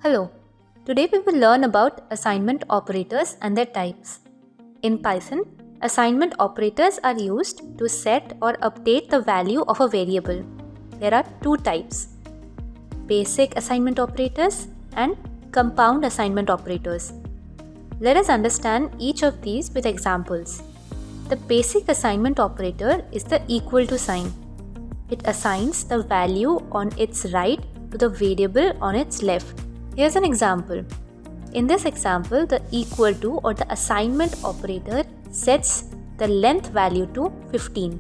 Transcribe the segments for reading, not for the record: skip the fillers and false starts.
Hello, today we will learn about assignment operators and their types. In Python, assignment operators are used to set or update the value of a variable. There are two types: basic assignment operators and compound assignment operators. Let us understand each of these with examples. The basic assignment operator is the equal to sign. It assigns the value on its right to the variable on its left. Here's an example. In this example, the equal to or the assignment operator sets the length value to 15.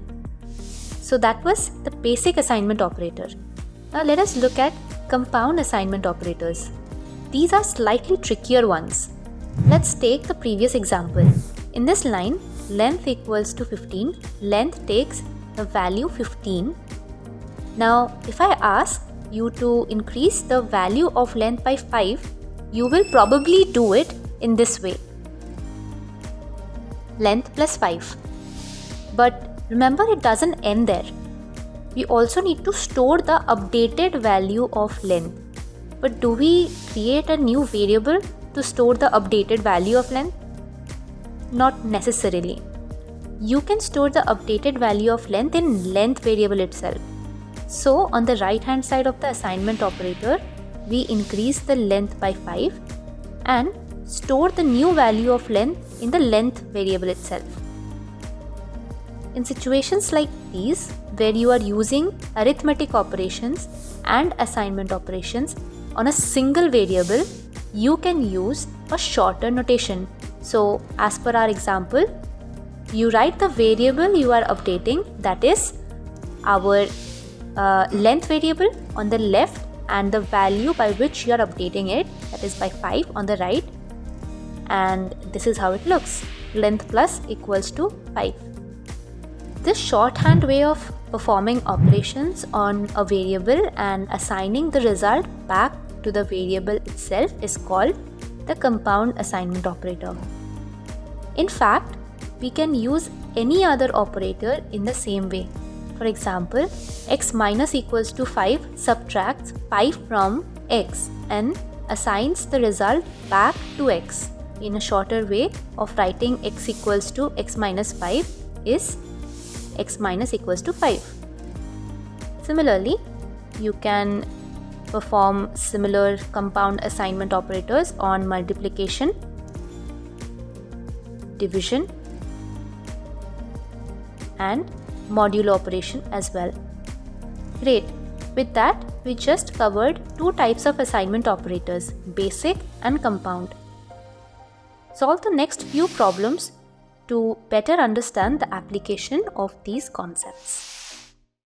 So that was the basic assignment operator. Now let us look at compound assignment operators. These are slightly trickier ones. Let's take the previous example. In this line, length equals to 15, length takes the value 15. Now if I ask you to increase the value of length by 5, you will probably do it in this way: length plus 5. But remember, it doesn't end there. We also need to store the updated value of length. But do we create a new variable to store the updated value of length? Not necessarily. You can store the updated value of length in length variable itself. So on the right hand side of the assignment operator, we increase the length by 5 and store the new value of length in the length variable itself. In situations like these, where you are using arithmetic operations and assignment operations on a single variable, you can use a shorter notation. So as per our example, you write the variable you are updating, that is our length variable, on the left, and the value by which you are updating it, that is by 5, on the right. And this is how it looks: length plus equals to 5. This shorthand way of performing operations on a variable and assigning the result back to the variable itself is called the compound assignment operator. In fact, we can use any other operator in the same way. For example, x minus equals to 5 subtracts 5 from x and assigns the result back to x. In a shorter way of writing x equals to x minus 5 is x minus equals to 5. Similarly, you can perform similar compound assignment operators on multiplication, division, and modulo operation as well. Great. With that, we just covered two types of assignment operators: basic and compound. Solve the next few problems to better understand the application of these concepts.